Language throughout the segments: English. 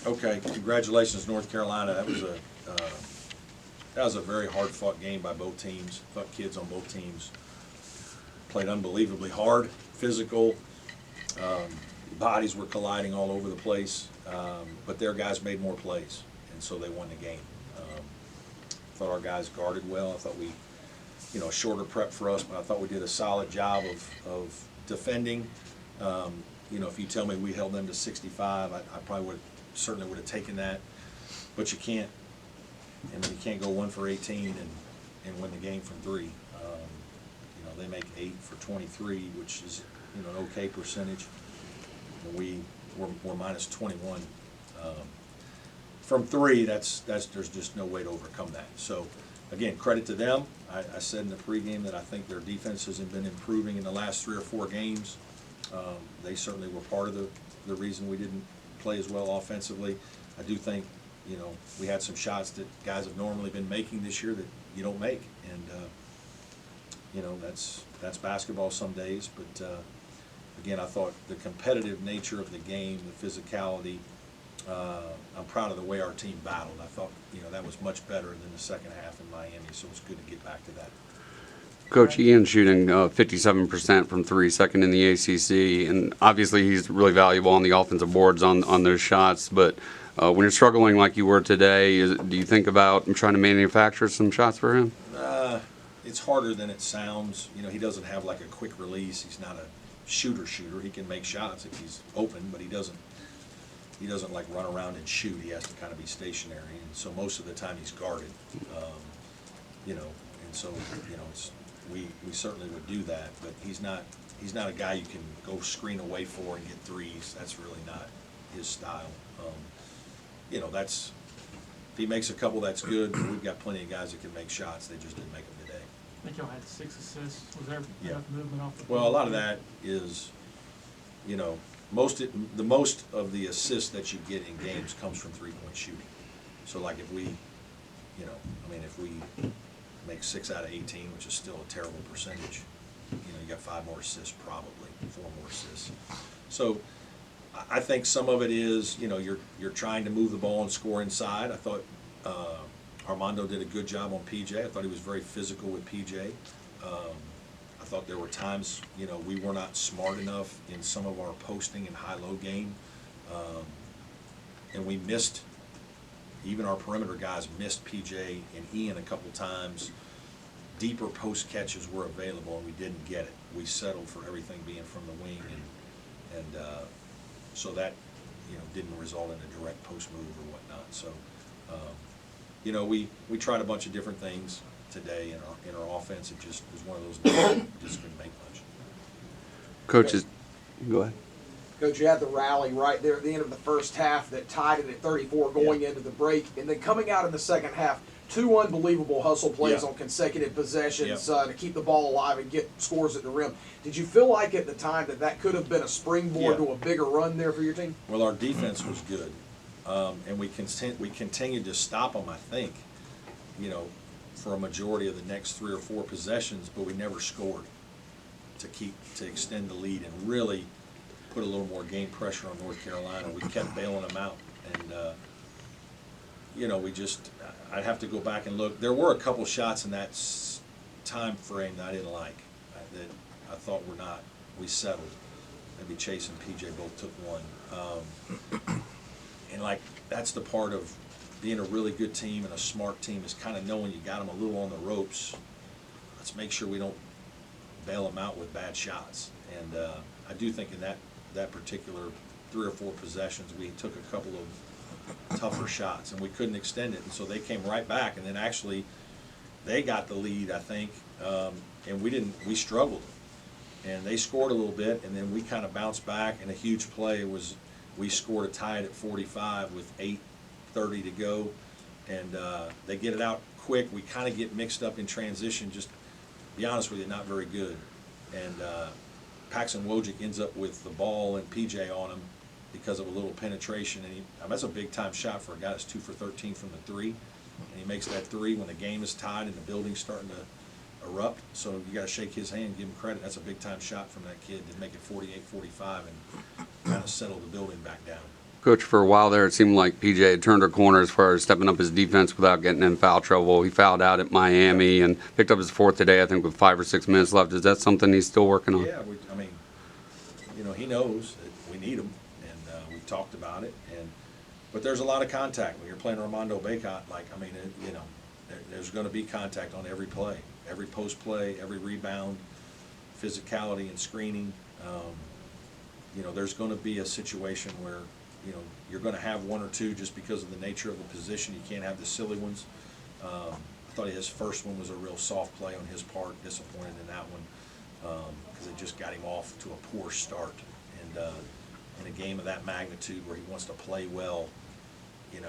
Okay, congratulations, North Carolina. That was a very hard-fought game by both teams. I thought kids on both teams played unbelievably hard, physical. Bodies were colliding all over the place, but their guys made more plays, and so they won the game. I thought our guys guarded well. I thought we, a shorter prep for us, but I thought we did a solid job of defending. If you tell me we held them to 65, I probably certainly would have taken that, but you can't. You can't go 1 for 18 and win the game from 3. They make 8 for 23, which is an okay percentage. And we're minus 21 from 3. There's just no way to overcome that. So again, credit to them. I said in the pregame that I think their defense has been improving in the last 3 or 4 games. They certainly were part of the reason we didn't play as well offensively. I do think we had some shots that guys have normally been making this year that you don't make, and that's basketball some days. But again, I thought the competitive nature of the game, the physicality. I'm proud of the way our team battled. I thought that was much better than the second half in Miami, so it's good to get back to that. Coach, Ian's shooting 57% from 3, second in the ACC, and obviously he's really valuable on the offensive boards on those shots. But when you're struggling like you were today, do you think about trying to manufacture some shots for him? It's harder than it sounds. He doesn't have like a quick release. He's not a shooter. He can make shots if he's open, but he doesn't like run around and shoot. He has to kind of be stationary, and so most of the time he's guarded. And so we certainly would do that, but he's not a guy you can go screen away for and get threes. That's really not his style. If he makes a couple, that's good. But we've got plenty of guys that can make shots. They just didn't make them today. I think y'all had 6 assists. Was there enough movement off the Well, a ball? lot of that is, the most of the assists that you get in games comes from 3-point shooting. So like if we make 6 out of 18, which is still a terrible percentage, you got 5 more assists probably, 4 more assists. So I think some of it is, you're trying to move the ball and score inside. I thought Armando did a good job on PJ. I thought he was very physical with PJ. I thought there were times, we were not smart enough in some of our posting and high-low game. And we missed, even our perimeter guys missed PJ and Ian a couple times. Deeper post catches were available and we didn't get it. We settled for everything being from the wing, and so that didn't result in a direct post move or whatnot. So we tried a bunch of different things today in our offense. It just was one of those days we just couldn't make much. Coaches, go ahead. Coach, you had the rally right there at the end of the first half that tied it at 34 going into the break. And then coming out in the second half, 2 unbelievable hustle plays on consecutive possessions to keep the ball alive and get scores at the rim. Did you feel like at the time that could have been a springboard to a bigger run there for your team? Well, our defense was good. And we continued to stop them, I think, for a majority of the next 3 or 4 possessions, but we never scored to extend the lead and really put a little more game pressure on North Carolina. We kept bailing them out, and I'd have to go back and look. There were a couple shots in that time frame that I didn't like, that I thought we settled. Maybe Chase and PJ both took one. And that's the part of being a really good team and a smart team, is kind of knowing you got them a little on the ropes. Let's make sure we don't bail them out with bad shots. And I do think in that particular 3 or 4 possessions, we took a couple of tougher shots and we couldn't extend it. And so they came right back, and then actually they got the lead, I think, and we struggled. And they scored a little bit, and then we kind of bounced back, and a huge play was we scored a tie at 45 with 8:30 to go, and they get it out quick. We kind of get mixed up in transition, just to be honest with you, not very good. And Paxton Wojcik ends up with the ball and PJ on him because of a little penetration, and that's a big-time shot for a guy that's 2 for 13 from the 3, and he makes that 3 when the game is tied and the building's starting to erupt. So you got to shake his hand, give him credit. That's a big-time shot from that kid to make it 48-45 and kind of settle the building back down. Coach, for a while there, it seemed like PJ had turned a corner as far as stepping up his defense without getting in foul trouble. He fouled out at Miami and picked up his fourth today, I think, with 5 or 6 minutes left. Is that something he's still working on? Yeah, I mean, he knows that we need him, and we've talked about it. But there's a lot of contact when you're playing Armando Bacot. There's going to be contact on every play, every post play, every rebound, physicality and screening. There's going to be a situation where you're going to have one or two just because of the nature of the position. You can't have the silly ones. I thought his first one was a real soft play on his part. Disappointed in that one because it just got him off to a poor start. And in a game of that magnitude where he wants to play well, you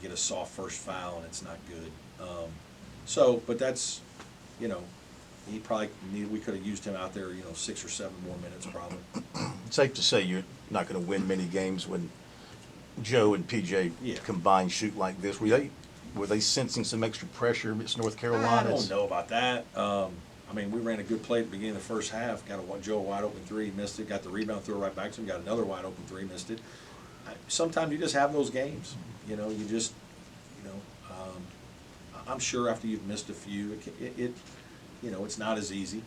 get a soft first foul and it's not good. But that's, he probably we could have used him out there, 6 or 7 more minutes probably. It's safe to say you're not going to win many games when Joe and PJ combined shoot like this. Were they sensing some extra pressure against North Carolina? I don't know about that. We ran a good play at the beginning of the first half. Got Joe a wide open three, missed it. Got the rebound, threw it right back to him. Got another wide open three, missed it. Sometimes you just have those games. I'm sure after you've missed a few, it's not as easy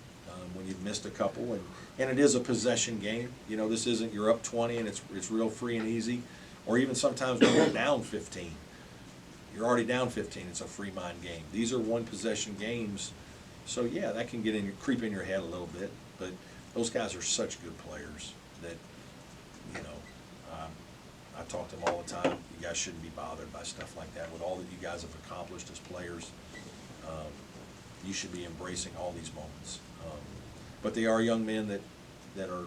when you've missed a couple, and it is a possession game. This isn't you're up 20 and it's real free and easy, or even sometimes when you're down 15. You're already down 15. It's a free mind game. These are one possession games, so yeah, that can creep in your head a little bit. But those guys are such good players that I talk to them all the time. You guys shouldn't be bothered by stuff like that. With all that you guys have accomplished as players, you should be embracing all these moments. But they are young men that are,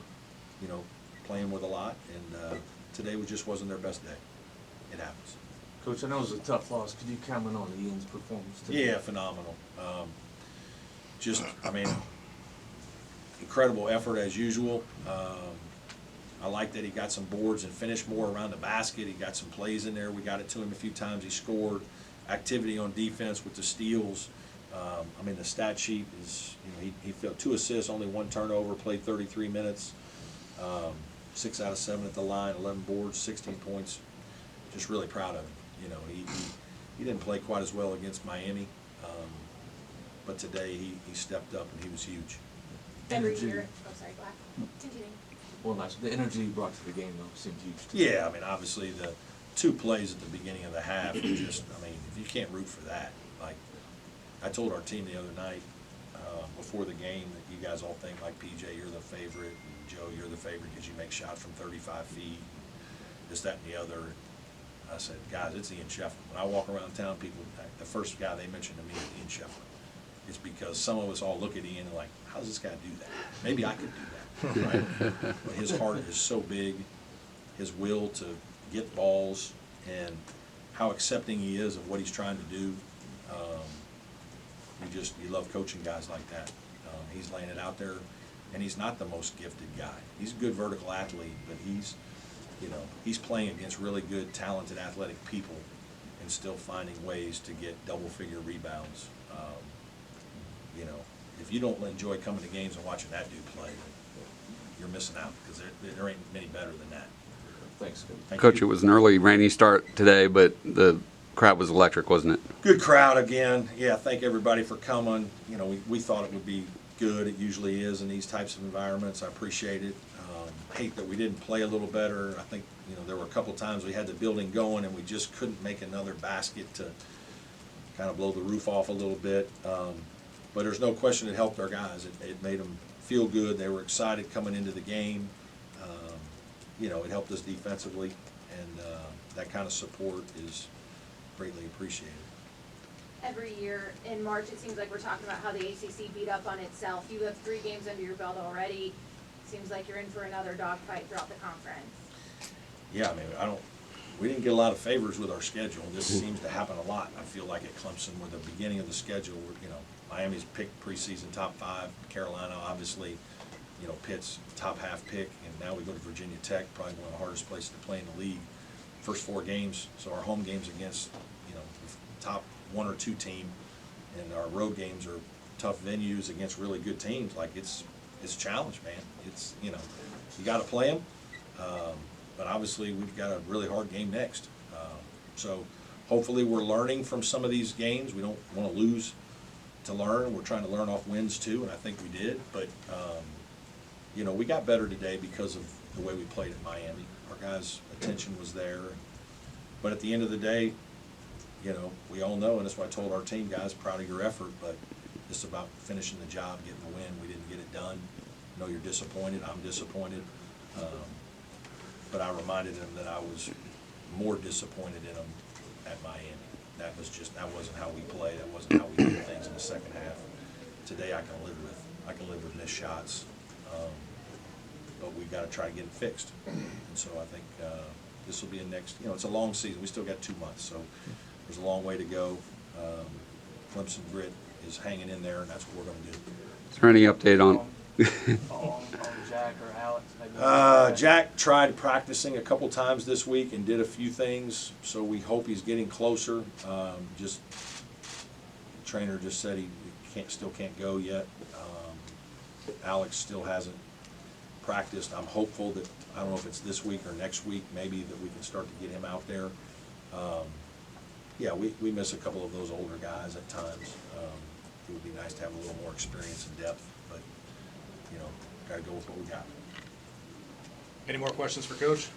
playing with a lot, and today just wasn't their best day. It happens. Coach, I know it was a tough loss. Could you comment on Ian's performance today? Yeah, phenomenal. Incredible effort as usual. I like that he got some boards and finished more around the basket. He got some plays in there. We got it to him a few times. He scored. Activity on defense with the steals. The stat sheet is, he filled 2 assists, only 1 turnover, played 33 minutes, 6 out of 7 at the line, 11 boards, 16 points. Just really proud of him. He didn't play quite as well against Miami, but today he stepped up and he was huge. Every year, go ahead. Continue. Well, nice. The energy he brought to the game, though, seemed huge. Too. Yeah, obviously the 2 plays at the beginning of the half, if you can't root for that. Like, I told our team the other night before the game that you guys all think, like, PJ, you're the favorite, and Joe, you're the favorite because you make shots from 35 feet, this, that, and the other. I said, guys, it's Ian Scheffler. When I walk around town, people, the first guy they mention to me is Ian Scheffler. It's because some of us all look at Ian and like, how does this guy do that? Maybe I could do that, right? But his heart is so big, his will to get balls, and how accepting he is of what he's trying to do. You love coaching guys like that. He's laying it out there, and he's not the most gifted guy. He's a good vertical athlete, but he's playing against really good, talented, athletic people and still finding ways to get double-figure rebounds. If you don't enjoy coming to games and watching that dude play, you're missing out because there ain't many better than that. Thanks, Coach. Coach, it was an early rainy start today, but the crowd was electric, wasn't it? Good crowd again. Yeah, thank everybody for coming. We thought it would be good. It usually is in these types of environments. I appreciate it. Hate that we didn't play a little better. I think there were a couple times we had the building going and we just couldn't make another basket to kind of blow the roof off a little bit. But there's no question it helped our guys. It made them feel good. They were excited coming into the game. It helped us defensively, and that kind of support is greatly appreciated. Every year in March, it seems like we're talking about how the ACC beat up on itself. You have 3 games under your belt already. Seems like you're in for another dogfight throughout the conference. Yeah, we didn't get a lot of favors with our schedule. This seems to happen a lot. I feel like at Clemson, where the beginning of the schedule, Miami's picked preseason top 5, Carolina obviously, Pitt's top half pick, and now we go to Virginia Tech, probably one of the hardest places to play in the league. First 4 games, so our home games against the top 1 or 2 team, and our road games are tough venues against really good teams. Like it's a challenge, man. It's you got to play them. but obviously we've got a really hard game next. So hopefully we're learning from some of these games. We don't want to lose to learn. We're trying to learn off wins too, and I think we did. But you know, we got better today because of the way we played at Miami. Our guys' attention was there. But at the end of the day, you know, we all know, and that's why I told our team, guys, proud of your effort, but it's about finishing the job, getting the win. We didn't get it done. I know you're disappointed. I'm disappointed. But I reminded them that I was more disappointed in them at Miami. That wasn't how we played. That wasn't how we did things in the second half. Today I can live with missed shots. But we've got to try to get it fixed. And so I think this will be a next, you know, it's a long season. We still got 2 months, so there's a long way to go. Clemson grit is hanging in there, and that's what we're going to do. Is there any update on? On Jack or Alex? Jack tried practicing a couple times this week and did a few things, so we hope he's getting closer. The trainer just said he still can't go yet. Alex still hasn't practiced. I'm hopeful that, I don't know if it's this week or next week, maybe that we can start to get him out there. Yeah, we miss a couple of those older guys at times. It would be nice to have a little more experience and depth, but, you know, got to go with what we got. Any more questions for Coach?